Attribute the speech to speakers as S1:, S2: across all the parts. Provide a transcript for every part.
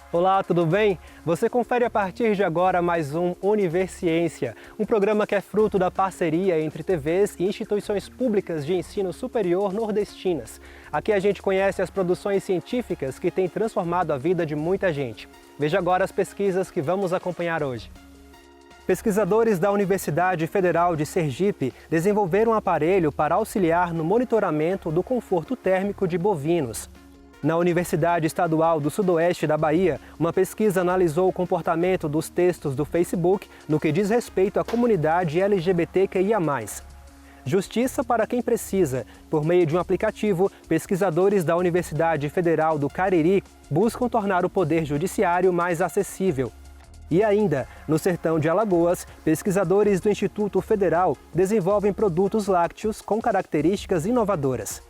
S1: Olá, tudo bem? Você confere a partir de agora mais um Universiência, um programa que é fruto da parceria entre TVs e instituições públicas de ensino superior nordestinas. Aqui a gente conhece as produções científicas que têm transformado a vida de muita gente. Veja agora as pesquisas que vamos acompanhar hoje. Pesquisadores da Universidade Federal de Sergipe desenvolveram um aparelho para auxiliar no monitoramento do conforto térmico de bovinos. Na Universidade Estadual do Sudoeste da Bahia, uma pesquisa analisou o comportamento dos textos do Facebook no que diz respeito à comunidade LGBTQIA+. Justiça para quem precisa. Por meio de um aplicativo, pesquisadores da Universidade Federal do Cariri buscam tornar o poder judiciário mais acessível. E ainda, no sertão de Alagoas, pesquisadores do Instituto Federal desenvolvem produtos lácteos com características inovadoras.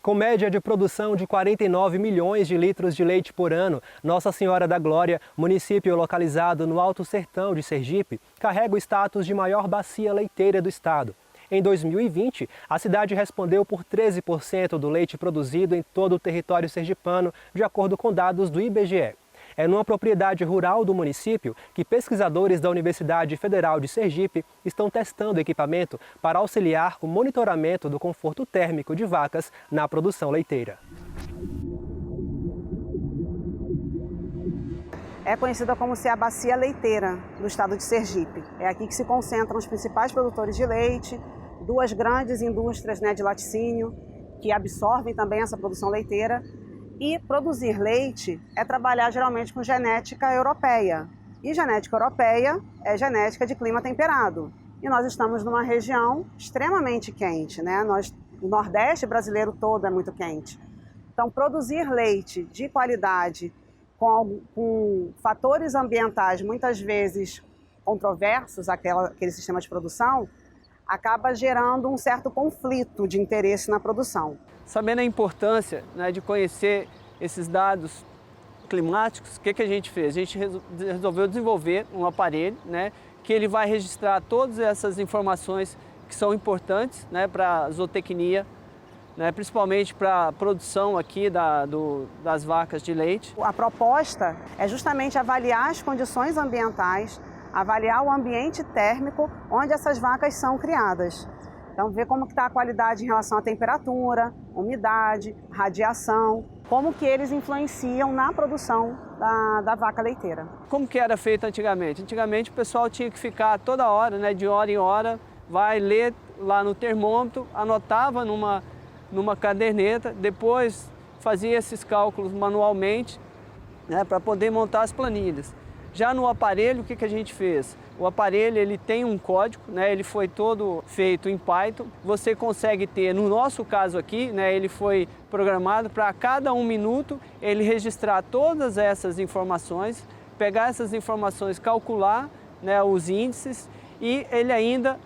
S1: Com média de produção de 49 milhões de litros de leite por ano, Nossa Senhora da Glória, município localizado no Alto Sertão de Sergipe, carrega o status de maior bacia leiteira do estado. Em 2020, a cidade respondeu por 13% do leite produzido em todo o território sergipano, de acordo com dados do IBGE. É numa propriedade rural do município que pesquisadores da Universidade Federal de Sergipe estão testando equipamento para auxiliar o monitoramento do conforto térmico de vacas na produção leiteira.
S2: É conhecida como ser a bacia leiteira do estado de Sergipe. É aqui que se concentram os principais produtores de leite, duas grandes indústrias de laticínio que absorvem também essa produção leiteira. E produzir leite é trabalhar geralmente com genética europeia. E genética europeia é genética de clima temperado. E nós estamos numa região extremamente quente, né? O Nordeste brasileiro todo é muito quente. Então, produzir leite de qualidade com fatores ambientais muitas vezes controversos, aquele sistema de produção, acaba gerando um certo conflito de interesse na produção.
S3: Sabendo a importância, né, de conhecer esses dados climáticos, o que a gente fez? A gente resolveu desenvolver um aparelho, né, que ele vai registrar todas essas informações que são importantes, né, para a zootecnia, né, principalmente para a produção aqui das vacas de leite.
S2: A proposta é justamente avaliar as condições ambientais, avaliar o ambiente térmico onde essas vacas são criadas. Então, ver como está a qualidade em relação à temperatura, umidade, radiação, como que eles influenciam na produção da vaca leiteira.
S3: Como que era feito antigamente? Antigamente o pessoal tinha que ficar toda hora, né, de hora em hora, vai ler lá no termômetro, anotava numa caderneta, depois fazia esses cálculos manualmente, né, para poder montar as planilhas. Já no aparelho, o que a gente fez? O aparelho ele tem um código, né? Ele foi todo feito em Python. Você consegue ter, no nosso caso aqui, né, ele foi programado para a cada 1 minuto ele registrar todas essas informações, pegar essas informações, calcular, né, os índices, e ele ainda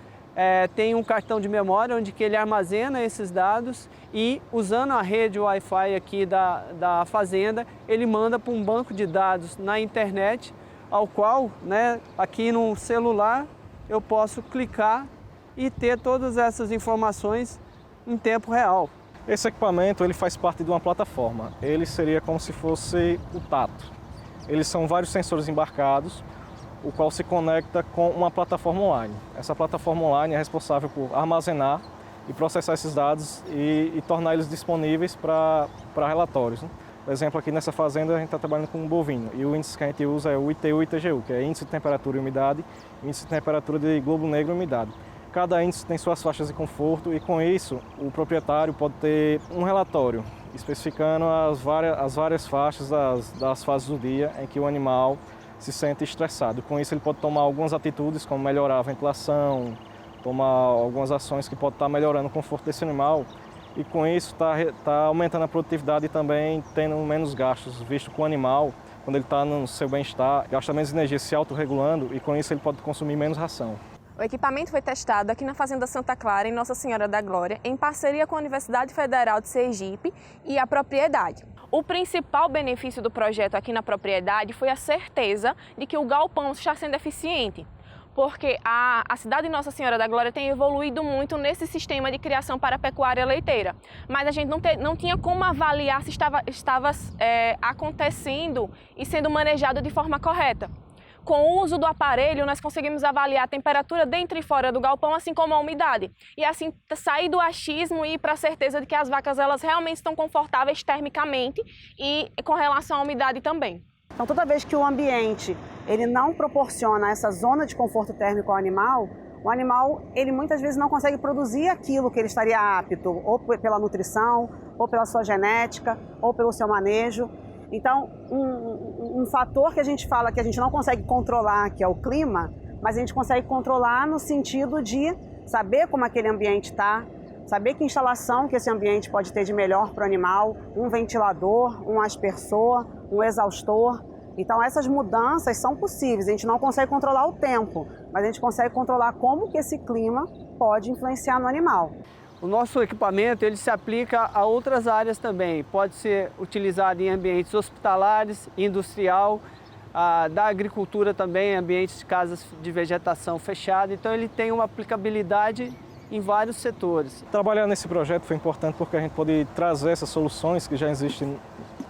S3: tem um cartão de memória onde que ele armazena esses dados e, usando a rede Wi-Fi aqui da fazenda, ele manda para um banco de dados na internet, ao qual, né, aqui no celular, eu posso clicar e ter todas essas informações em tempo real.
S4: Esse equipamento ele faz parte de uma plataforma. Ele seria como se fosse o tato. Eles são vários sensores embarcados, o qual se conecta com uma plataforma online. Essa plataforma online é responsável por armazenar e processar esses dados e tornar eles disponíveis para relatórios, né? Por exemplo, aqui nessa fazenda a gente está trabalhando com um bovino e o índice que a gente usa é o ITU e ITGU, que é Índice de Temperatura e Umidade, e Índice de Temperatura de Globo Negro e Umidade. Cada índice tem suas faixas de conforto e, com isso, o proprietário pode ter um relatório especificando as várias faixas das fases do dia em que o animal se sente estressado. Com isso, ele pode tomar algumas atitudes, como melhorar a ventilação, tomar algumas ações que podem estar melhorando o conforto desse animal. E com isso está aumentando a produtividade e também tendo menos gastos, visto que o animal, quando ele está no seu bem-estar, gasta menos energia se autorregulando e com isso ele pode consumir menos ração.
S5: O equipamento foi testado aqui na Fazenda Santa Clara, em Nossa Senhora da Glória, em parceria com a Universidade Federal de Sergipe e a propriedade. O principal benefício do projeto aqui na propriedade foi a certeza de que o galpão está sendo eficiente, porque a cidade de Nossa Senhora da Glória tem evoluído muito nesse sistema de criação para a pecuária leiteira, mas a gente não tinha como avaliar se estava acontecendo e sendo manejado de forma correta. Com o uso do aparelho, nós conseguimos avaliar a temperatura dentro e fora do galpão, assim como a umidade. E assim, sair do achismo e ir para a certeza de que as vacas elas realmente estão confortáveis termicamente e com relação à umidade também.
S2: Então, toda vez que o ambiente ele não proporciona essa zona de conforto térmico ao animal, o animal ele muitas vezes não consegue produzir aquilo que ele estaria apto, ou pela nutrição, ou pela sua genética, ou pelo seu manejo. Então, um fator que a gente fala que a gente não consegue controlar, que é o clima, mas a gente consegue controlar no sentido de saber como aquele ambiente está, saber que instalação que esse ambiente pode ter de melhor para o animal, um ventilador, um aspersor, um exaustor. Então, essas mudanças são possíveis. A gente não consegue controlar o tempo, mas a gente consegue controlar como que esse clima pode influenciar no animal.
S3: O nosso equipamento ele se aplica a outras áreas também. Pode ser utilizado em ambientes hospitalares, industrial, da agricultura também, ambientes de casas de vegetação fechada. Então ele tem uma aplicabilidade em vários setores.
S4: Trabalhar nesse projeto foi importante porque a gente pode trazer essas soluções que já existem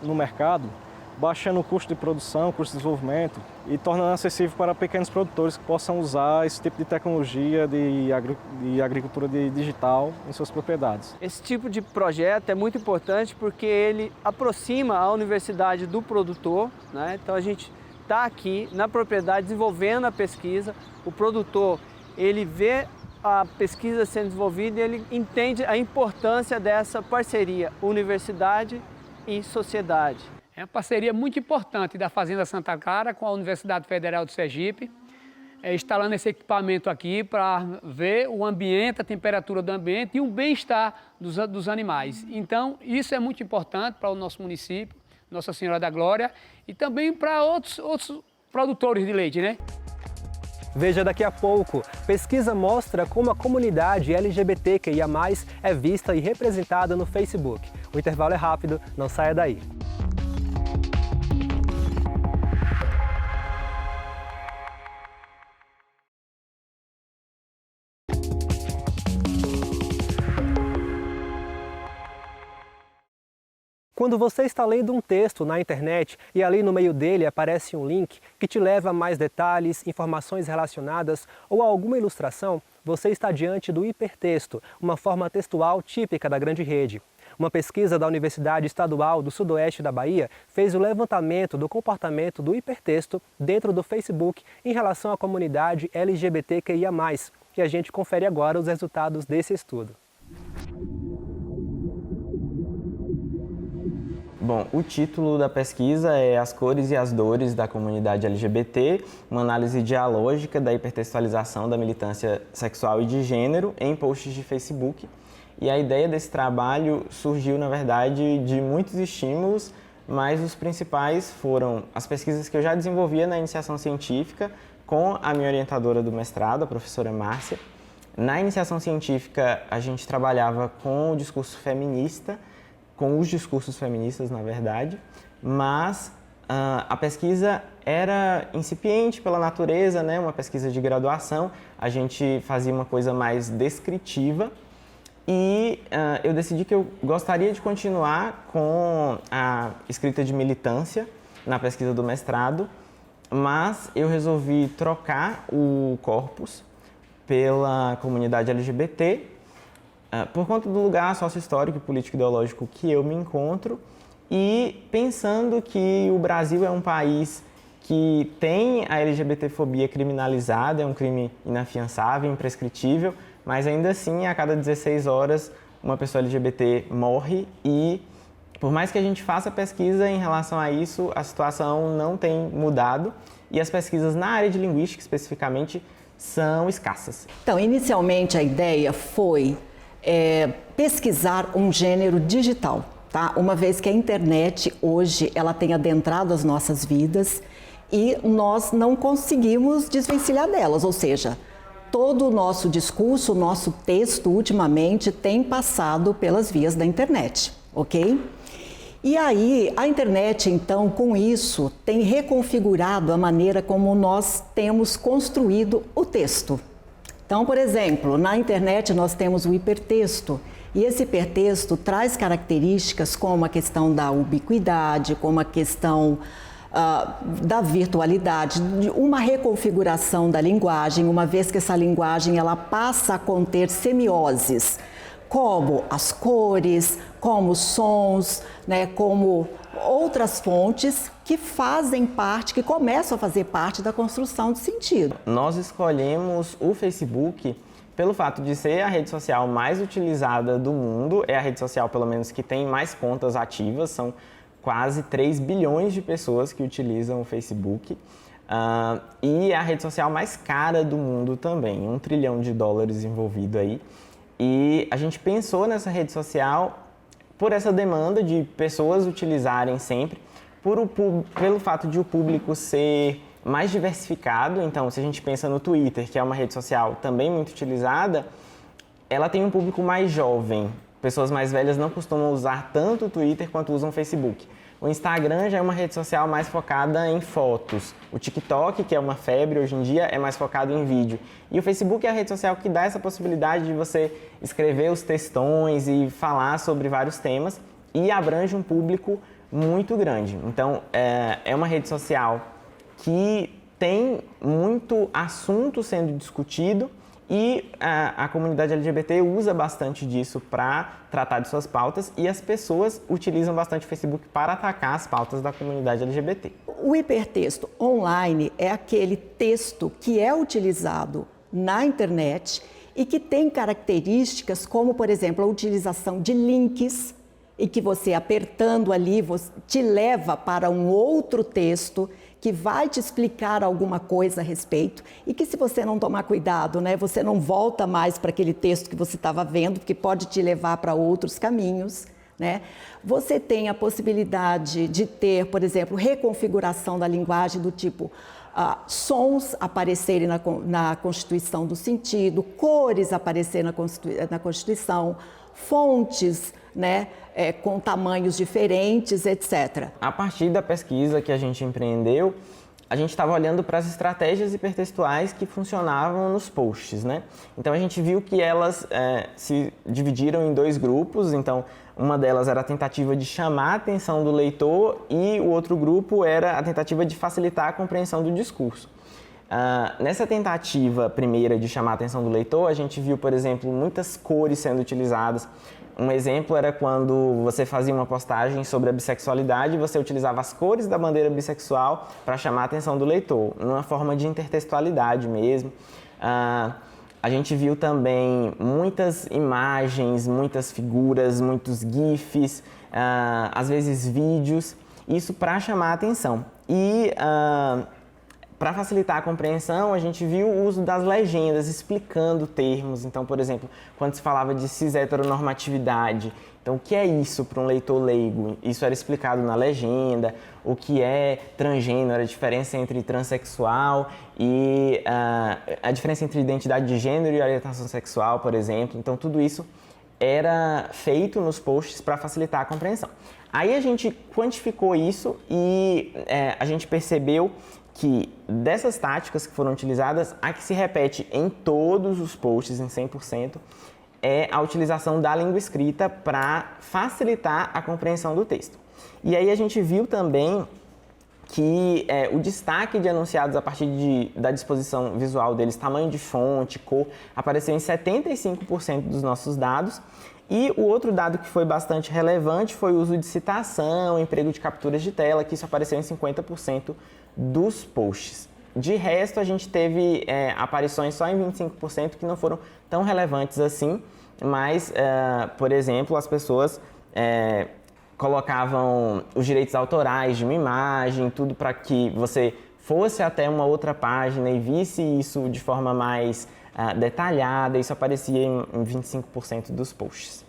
S4: no mercado, baixando o custo de produção, custo de desenvolvimento e tornando acessível para pequenos produtores que possam usar esse tipo de tecnologia de agricultura digital em suas propriedades.
S3: Esse tipo de projeto é muito importante porque ele aproxima a universidade do produtor, né? Então a gente está aqui na propriedade desenvolvendo a pesquisa, o produtor ele vê a pesquisa sendo desenvolvida e ele entende a importância dessa parceria universidade e sociedade.
S6: É uma parceria muito importante da Fazenda Santa Clara com a Universidade Federal de Sergipe, instalando esse equipamento aqui para ver o ambiente, a temperatura do ambiente e o bem-estar dos animais. Então, isso é muito importante para o nosso município, Nossa Senhora da Glória, e também para outros produtores de leite, né?
S1: Veja daqui a pouco. Pesquisa mostra como a comunidade LGBTQIA+, é vista e representada no Facebook. O intervalo é rápido, não saia daí. Quando você está lendo um texto na internet e ali no meio dele aparece um link que te leva a mais detalhes, informações relacionadas ou a alguma ilustração, você está diante do hipertexto, uma forma textual típica da grande rede. Uma pesquisa da Universidade Estadual do Sudoeste da Bahia fez o levantamento do comportamento do hipertexto dentro do Facebook em relação à comunidade LGBTQIA+. E a gente confere agora os resultados desse estudo.
S7: Bom, o título da pesquisa é As Cores e as Dores da Comunidade LGBT, uma análise dialógica da hipertextualização da militância sexual e de gênero em posts de Facebook. E a ideia desse trabalho surgiu, na verdade, de muitos estímulos, mas os principais foram as pesquisas que eu já desenvolvia na iniciação científica com a minha orientadora do mestrado, a professora Márcia. Na iniciação científica, a gente trabalhava com o discurso feminista, com os discursos feministas, na verdade, mas a pesquisa era incipiente pela natureza, né? Uma pesquisa de graduação, a gente fazia uma coisa mais descritiva e eu decidi que eu gostaria de continuar com a escrita de militância na pesquisa do mestrado, mas eu resolvi trocar o corpus pela comunidade LGBT, por conta do lugar sócio-histórico e político-ideológico que eu me encontro e pensando que o Brasil é um país que tem a LGBTfobia criminalizada, é um crime inafiançável, imprescritível, mas ainda assim, a cada 16 horas, uma pessoa LGBT morre e, por mais que a gente faça pesquisa em relação a isso, a situação não tem mudado e as pesquisas na área de linguística, especificamente, são escassas.
S8: Então, inicialmente, a ideia foi pesquisar um gênero digital, tá? Uma vez que a internet hoje ela tem adentrado as nossas vidas e nós não conseguimos desvencilhar delas, ou seja, todo o nosso discurso, o nosso texto, ultimamente, tem passado pelas vias da internet, ok? E aí, a internet, então, com isso, tem reconfigurado a maneira como nós temos construído o texto. Então, por exemplo, na internet nós temos o hipertexto, e esse hipertexto traz características como a questão da ubiquidade, como a questão da virtualidade, de uma reconfiguração da linguagem, uma vez que essa linguagem ela passa a conter semioses, como as cores, como os sons, né, como outras fontes que fazem parte, que começam a fazer parte da construção de sentido.
S7: Nós escolhemos o Facebook pelo fato de ser a rede social mais utilizada do mundo, é a rede social, pelo menos, que tem mais contas ativas, são quase 3 bilhões de pessoas que utilizam o Facebook, e é a rede social mais cara do mundo também, $1 trilhão envolvido aí. E a gente pensou nessa rede social por essa demanda de pessoas utilizarem sempre, pelo fato de o público ser mais diversificado. Então, se a gente pensa no Twitter, que é uma rede social também muito utilizada, ela tem um público mais jovem. Pessoas mais velhas não costumam usar tanto o Twitter quanto usam o Facebook. O Instagram já é uma rede social mais focada em fotos. O TikTok, que é uma febre hoje em dia, é mais focado em vídeo. E o Facebook é a rede social que dá essa possibilidade de você escrever os textões e falar sobre vários temas e abrange um público muito grande. Então, é uma rede social que tem muito assunto sendo discutido e a comunidade LGBT usa bastante disso para tratar de suas pautas e as pessoas utilizam bastante o Facebook para atacar as pautas da comunidade LGBT.
S8: O hipertexto online é aquele texto que é utilizado na internet e que tem características como, por exemplo, a utilização de links e que você apertando ali te leva para um outro texto que vai te explicar alguma coisa a respeito e que se você não tomar cuidado, né, você não volta mais para aquele texto que você estava vendo, porque pode te levar para outros caminhos, né? Você tem a possibilidade de ter, por exemplo, reconfiguração da linguagem do tipo sons aparecerem na constituição do sentido, cores aparecerem na constituição, fontes, né, com tamanhos diferentes, etc.
S7: A partir da pesquisa que a gente empreendeu, a gente estava olhando para as estratégias hipertextuais que funcionavam nos posts, né? Então a gente viu que elas se dividiram em 2 grupos. Então uma delas era a tentativa de chamar a atenção do leitor e o outro grupo era a tentativa de facilitar a compreensão do discurso. Nessa tentativa primeira de chamar a atenção do leitor, a gente viu, por exemplo, muitas cores sendo utilizadas. Um exemplo era quando você fazia uma postagem sobre a bissexualidade, você utilizava as cores da bandeira bissexual para chamar a atenção do leitor, numa forma de intertextualidade mesmo. A gente viu também muitas imagens, muitas figuras, muitos GIFs, às vezes vídeos, isso para chamar a atenção. E para facilitar a compreensão, a gente viu o uso das legendas explicando termos. Então, por exemplo, quando se falava de cis-heteronormatividade, então o que é isso para um leitor leigo? Isso era explicado na legenda. O que é transgênero, a diferença entre transexual e a diferença entre identidade de gênero e orientação sexual, por exemplo. Então, tudo isso era feito nos posts para facilitar a compreensão. Aí a gente quantificou isso e a gente percebeu que dessas táticas que foram utilizadas, a que se repete em todos os posts, em 100%, é a utilização da língua escrita para facilitar a compreensão do texto. E aí a gente viu também que o destaque de anunciados a partir da disposição visual deles, tamanho de fonte, cor, apareceu em 75% dos nossos dados. E o outro dado que foi bastante relevante foi o uso de citação, emprego de capturas de tela, que isso apareceu em 50% dos posts. De resto, a gente teve aparições só em 25% que não foram tão relevantes assim, mas, por exemplo, as pessoas colocavam os direitos autorais de uma imagem, tudo para que você fosse até uma outra página e visse isso de forma mais detalhada. Isso aparecia em 25% dos posts.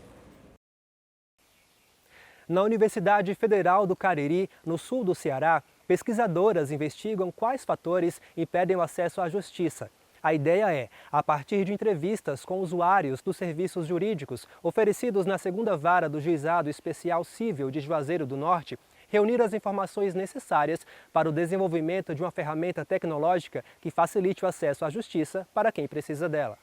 S1: Na Universidade Federal do Cariri, no sul do Ceará, pesquisadoras investigam quais fatores impedem o acesso à justiça. A ideia é, a partir de entrevistas com usuários dos serviços jurídicos oferecidos na 2ª Vara do Juizado Especial Cível de Juazeiro do Norte, reunir as informações necessárias para o desenvolvimento de uma ferramenta tecnológica que facilite o acesso à justiça para quem precisa dela.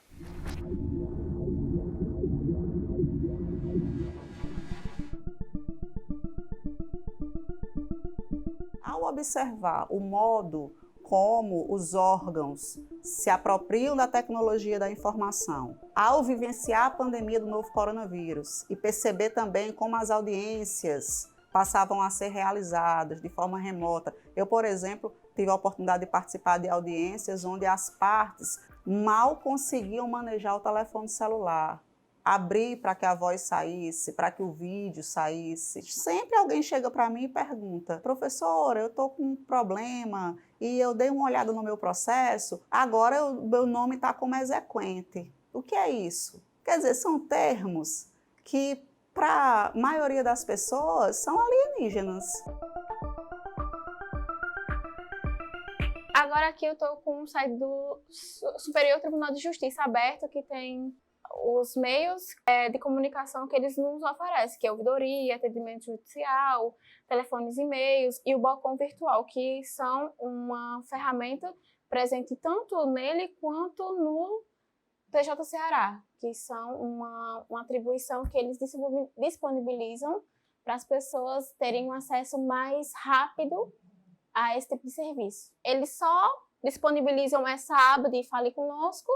S2: Ao observar o modo como os órgãos se apropriam da tecnologia da informação, ao vivenciar a pandemia do novo coronavírus e perceber também como as audiências passavam a ser realizadas de forma remota. Eu, por exemplo, tive a oportunidade de participar de audiências onde as partes mal conseguiam manejar o telefone celular, abrir para que a voz saísse, para que o vídeo saísse. Sempre alguém chega para mim e pergunta: professora, eu estou com um problema e eu dei uma olhada no meu processo, agora o meu nome está como exequente. O que é isso? Quer dizer, são termos que, para a maioria das pessoas, são alienígenas.
S5: Agora aqui eu estou com o site do Superior Tribunal de Justiça aberto, que tem os meios de comunicação que eles nos oferecem, que é ouvidoria, atendimento judicial, telefones e e-mails e o balcão virtual, que são uma ferramenta presente tanto nele quanto no TJ Ceará, que são uma atribuição que eles disponibilizam para as pessoas terem um acesso mais rápido a esse tipo de serviço. Eles só disponibilizam essa aba de Fale Conosco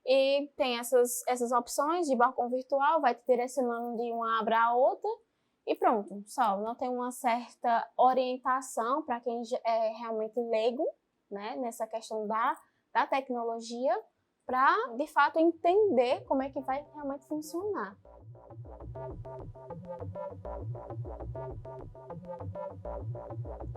S5: e tem essas opções de balcão virtual, vai te direcionando de uma aba a outra e pronto, só. Não tem uma certa orientação para quem é realmente leigo, né, nessa questão da tecnologia, para, de fato, entender como é que vai realmente funcionar.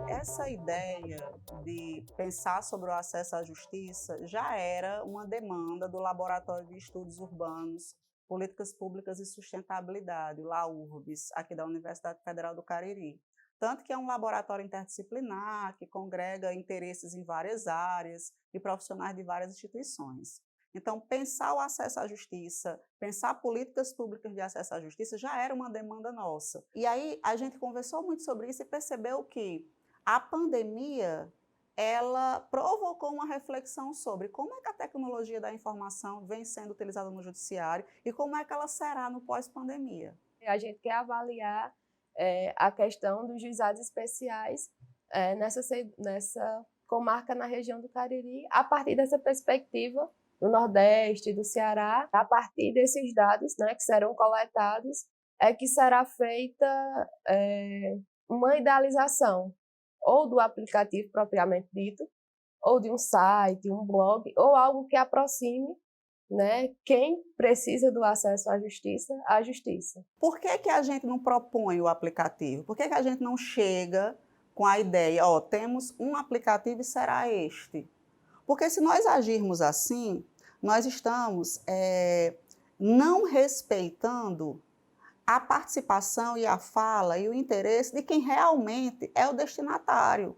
S2: Essa ideia de pensar sobre o acesso à justiça já era uma demanda do Laboratório de Estudos Urbanos, Políticas Públicas e Sustentabilidade, o LAURBS, aqui da Universidade Federal do Cariri. Tanto que é um laboratório interdisciplinar que congrega interesses em várias áreas e profissionais de várias instituições. Então, pensar o acesso à justiça, pensar políticas públicas de acesso à justiça já era uma demanda nossa. E aí a gente conversou muito sobre isso e percebeu que a pandemia, ela provocou uma reflexão sobre como é que a tecnologia da informação vem sendo utilizada no judiciário e como é que ela será no pós-pandemia.
S9: A gente quer avaliar a questão dos juizados especiais nessa comarca na região do Cariri, a partir dessa perspectiva do Nordeste, do Ceará, a partir desses dados, né, que serão coletados, que será feita uma idealização, ou do aplicativo propriamente dito, ou de um site, um blog, ou algo que aproxime, né, quem precisa do acesso à justiça.
S2: Por que a gente não propõe o aplicativo? Por que a gente não chega com a ideia, temos um aplicativo e será este? Porque se nós agirmos assim, nós estamos não respeitando a participação e a fala e o interesse de quem realmente é o destinatário,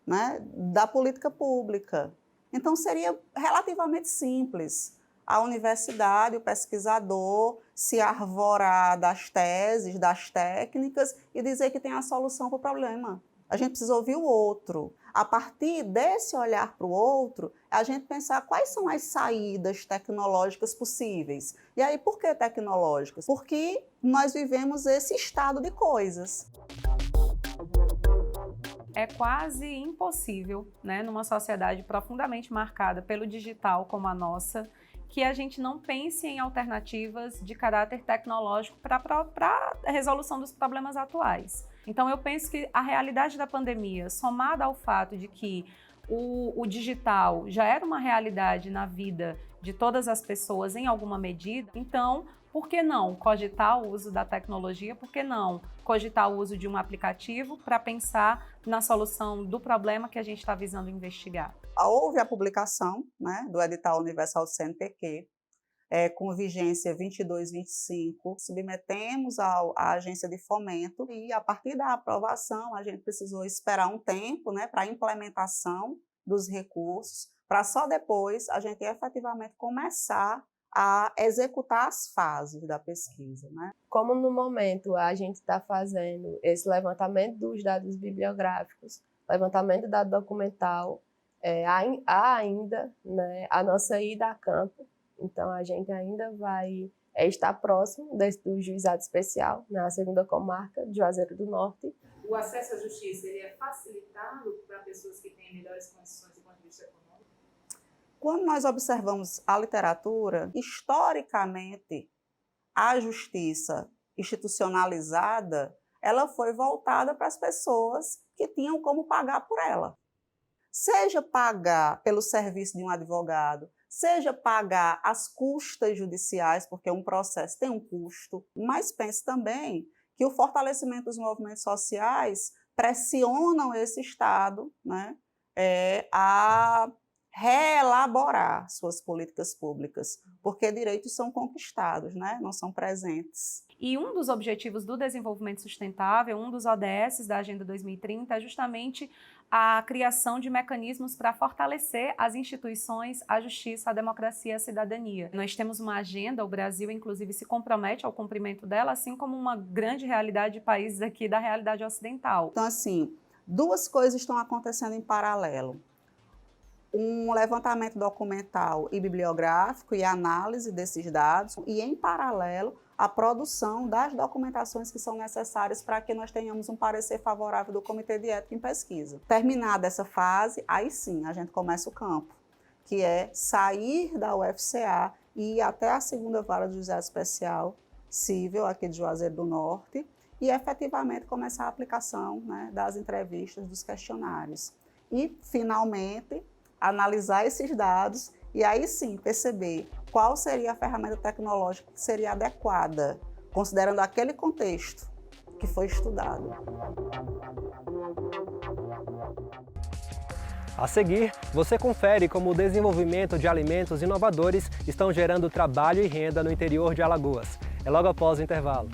S2: né, da política pública. Então, seria relativamente simples a universidade, o pesquisador, se arvorar das teses, das técnicas e dizer que tem a solução para o problema. A gente precisa ouvir o outro. A partir desse olhar para o outro, a gente pensar quais são as saídas tecnológicas possíveis. E aí, por que tecnológicas? Porque nós vivemos esse estado de coisas.
S10: É quase impossível, né, numa sociedade profundamente marcada pelo digital como a nossa, que a gente não pense em alternativas de caráter tecnológico para a resolução dos problemas atuais. Então, eu penso que a realidade da pandemia, somada ao fato de que o digital já era uma realidade na vida de todas as pessoas em alguma medida, então, por que não cogitar o uso da tecnologia? Por que não cogitar o uso de um aplicativo para pensar na solução do problema que a gente está visando investigar?
S2: Houve a publicação, né, do edital universal do CNPq, com vigência 22/25, submetemos à agência de fomento e, a partir da aprovação, a gente precisou esperar um tempo, né, para a implementação dos recursos, para só depois a gente efetivamente começar a executar as fases da pesquisa, né?
S9: Como no momento a gente está fazendo esse levantamento dos dados bibliográficos, levantamento do dado documental, há ainda, né, a nossa ida a campo, então a gente ainda vai estar próximo do juizado especial, na 2ª comarca de Juazeiro do Norte.
S11: O acesso à justiça ele é facilitado para pessoas que têm melhores condições do ponto de vista econômico?
S2: Quando nós observamos a literatura, historicamente, a justiça institucionalizada, ela foi voltada para as pessoas que tinham como pagar por ela. Seja pagar pelo serviço de um advogado, seja pagar as custas judiciais, porque um processo tem um custo, mas pense também que o fortalecimento dos movimentos sociais pressionam esse Estado, né, a reelaborar suas políticas públicas, porque direitos são conquistados, né? Não são presentes.
S10: E um dos objetivos do desenvolvimento sustentável, um dos ODS da Agenda 2030, é justamente a criação de mecanismos para fortalecer as instituições, a justiça, a democracia e a cidadania. Nós temos uma agenda, o Brasil inclusive se compromete ao cumprimento dela, assim como uma grande realidade de países aqui da realidade ocidental.
S2: Então, assim, duas coisas estão acontecendo em paralelo. Um levantamento documental e bibliográfico e análise desses dados e, em paralelo, a produção das documentações que são necessárias para que nós tenhamos um parecer favorável do Comitê de Ética em Pesquisa. Terminada essa fase, aí sim a gente começa o campo, que é sair da UFCA e ir até a 2ª Vara do Juizado Especial Cível, aqui de Juazeiro do Norte, e efetivamente começar a aplicação, né, das entrevistas, dos questionários. E, finalmente, analisar esses dados e aí sim perceber qual seria a ferramenta tecnológica que seria adequada, considerando aquele contexto que foi estudado.
S1: A seguir, você confere como o desenvolvimento de alimentos inovadores estão gerando trabalho e renda no interior de Alagoas. É logo após o intervalo.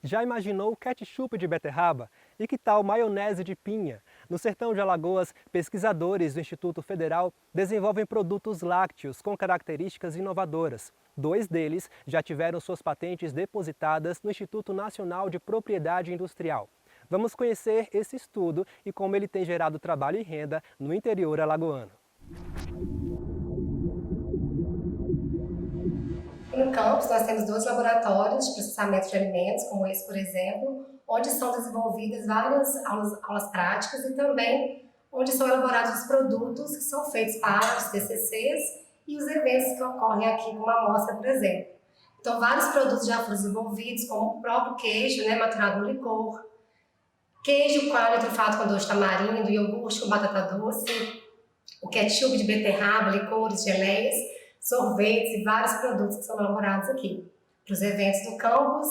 S1: Já imaginou ketchup de beterraba? E que tal maionese de pinha? No sertão de Alagoas, pesquisadores do Instituto Federal desenvolvem produtos lácteos com características inovadoras. 2 deles já tiveram suas patentes depositadas no Instituto Nacional de Propriedade Industrial. Vamos conhecer esse estudo e como ele tem gerado trabalho e renda no interior alagoano.
S12: No campus, nós temos 2 laboratórios de processamento de alimentos, como esse, por exemplo, onde são desenvolvidas várias aulas práticas e também onde são elaborados os produtos que são feitos para os TCCs e os eventos que ocorrem aqui, como a mostra, por exemplo. Então, vários produtos já foram desenvolvidos, como o próprio queijo, né, maturado no licor, queijo coalho trufado com doce de tamarindo, iogurte com batata doce, o ketchup de beterraba, licores, geleias, sorvetes e vários produtos que são elaborados aqui, para os eventos do campus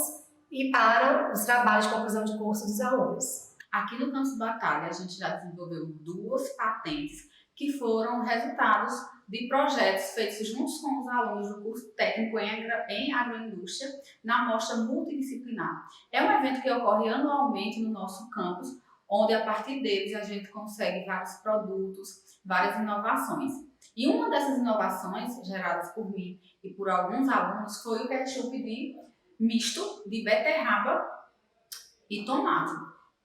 S12: e para os trabalhos de conclusão de curso dos alunos.
S13: Aqui no Campus Batalha, a gente já desenvolveu 2 patentes que foram resultados de projetos feitos juntos com os alunos do curso técnico em agroindústria na mostra multidisciplinar. É um evento que ocorre anualmente no nosso campus, onde a partir deles a gente consegue vários produtos, várias inovações. E uma dessas inovações, geradas por mim e por alguns alunos, foi o ketchup misto de beterraba e tomate.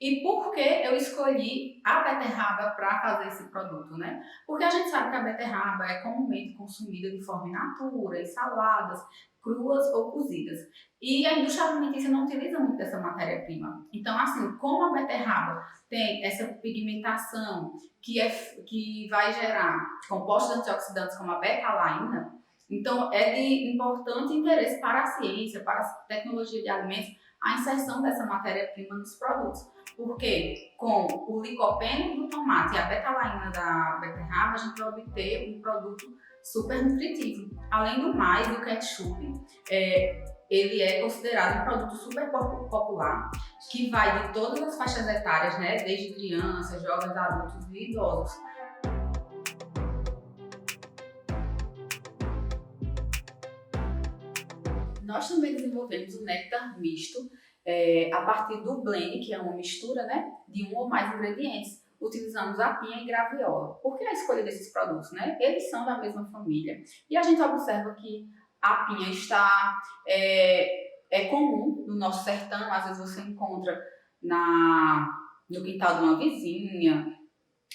S13: E por que eu escolhi a beterraba para fazer esse produto, né? Porque a gente sabe que a beterraba é comumente consumida de forma in natura, em saladas, cruas ou cozidas. E a indústria alimentícia não utiliza muito dessa matéria-prima. Então, assim, como a beterraba tem essa pigmentação que vai gerar compostos antioxidantes como a beta-alaína, então é de importante interesse para a ciência, para a tecnologia de alimentos, a inserção dessa matéria-prima nos produtos. Porque com o licopeno do tomate e a beta-alaína da beterraba, a gente vai obter um produto super nutritivo. Além do mais, o ketchup ele é considerado um produto super popular, que vai de todas as faixas etárias, né? Desde crianças, jovens, adultos e idosos. Nós também desenvolvemos o néctar misto a partir do blend, que é uma mistura, né, de um ou mais ingredientes. Utilizamos a pinha e graviola. Por que a escolha desses produtos, né? Eles são da mesma família e a gente observa que a pinha está comum no nosso sertão. Às vezes você encontra no quintal de uma vizinha,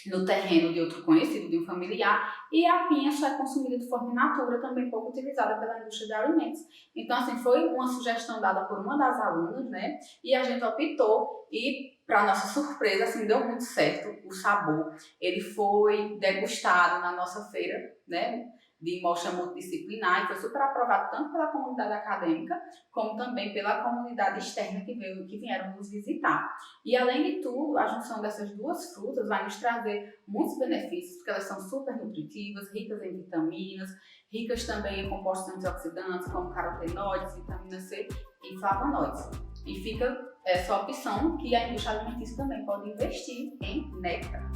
S13: no terreno de outro conhecido, de um familiar, e a pinha só é consumida de forma in natura, também pouco utilizada pela indústria de alimentos. Então, assim, foi uma sugestão dada por uma das alunas, né? E a gente optou e, para nossa surpresa, assim, deu muito certo o sabor. Ele foi degustado na nossa feira, né, de mostra multidisciplinar, e foi super aprovado tanto pela comunidade acadêmica, como também pela comunidade externa que vieram nos visitar. E além de tudo, a junção dessas duas frutas vai nos trazer muitos benefícios, porque elas são super nutritivas, ricas em vitaminas, ricas também em compostos antioxidantes, como carotenoides, vitamina C e flavonoides. E fica essa opção que a indústria alimentícia também pode investir em néctar.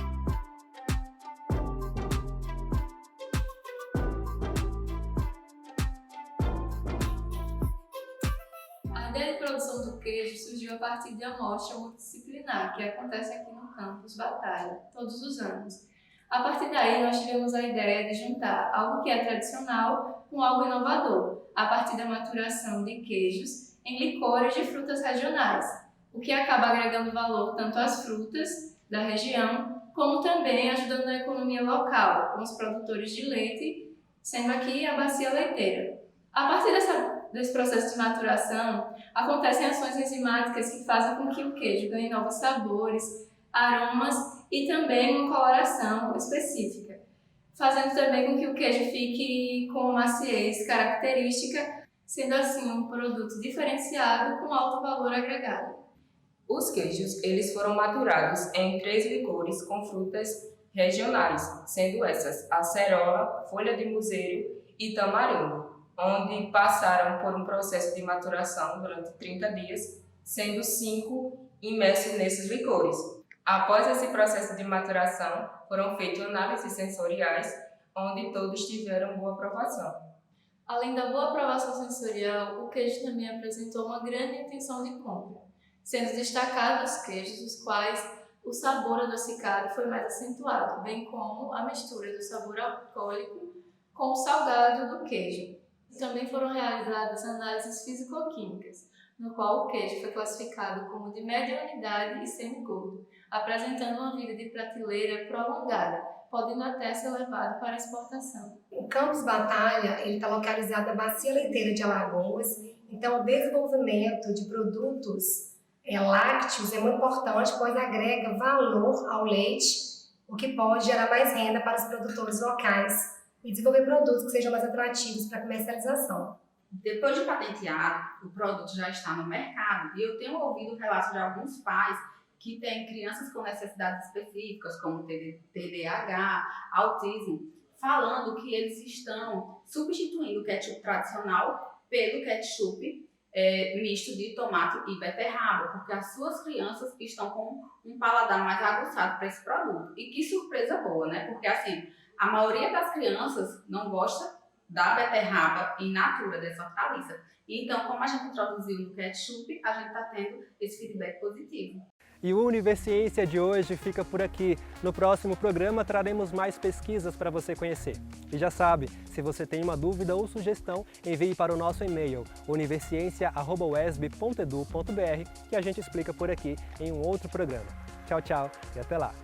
S14: A ideia de produção do queijo surgiu a partir de uma mostra multidisciplinar que acontece aqui no campus Batalha, todos os anos. A partir daí, nós tivemos a ideia de juntar algo que é tradicional com algo inovador, a partir da maturação de queijos em licores de frutas regionais, o que acaba agregando valor tanto às frutas da região, como também ajudando na economia local, com os produtores de leite, sendo aqui a bacia leiteira. A partir desse processo de maturação, acontecem ações enzimáticas que fazem com que o queijo ganhe novos sabores, aromas e também uma coloração específica, fazendo também com que o queijo fique com uma maciez característica, sendo assim um produto diferenciado com alto valor agregado.
S15: Os queijos eles foram maturados em 3 licores com frutas regionais, sendo essas acerola, folha de museiro e tamarindo, onde passaram por um processo de maturação durante 30 dias, sendo 5 imersos nesses licores. Após esse processo de maturação, foram feitas análises sensoriais, onde todos tiveram boa aprovação.
S14: Além da boa aprovação sensorial, o queijo também apresentou uma grande intenção de compra, sendo destacados os queijos os quais o sabor adocicado foi mais acentuado, bem como a mistura do sabor alcoólico com o salgado do queijo. Também foram realizadas análises físico-químicas, no qual o queijo foi classificado como de média unidade e semigordo, apresentando uma vida de prateleira prolongada, podendo até ser levado para exportação.
S12: O campus Batalha está localizado na Bacia Leiteira de Alagoas, então o desenvolvimento de produtos lácteos é muito importante, pois agrega valor ao leite, o que pode gerar mais renda para os produtores locais e desenvolver produtos que sejam mais atrativos para a comercialização.
S13: Depois de patenteado, o produto já está no mercado e eu tenho ouvido relatos de alguns pais que têm crianças com necessidades específicas, como TDAH, autismo, falando que eles estão substituindo o ketchup tradicional pelo ketchup misto de tomate e beterraba, porque as suas crianças estão com um paladar mais aguçado para esse produto. E que surpresa boa, né? Porque assim, a maioria das crianças não gosta da beterraba in natura, dessa hortaliça. Então, como a gente introduziu no ketchup, a gente está tendo esse feedback positivo.
S1: E o Universiência de hoje fica por aqui. No próximo programa traremos mais pesquisas para você conhecer. E já sabe, se você tem uma dúvida ou sugestão, envie para o nosso e-mail universiencia@uesb.edu.br que a gente explica por aqui em um outro programa. Tchau, tchau e até lá!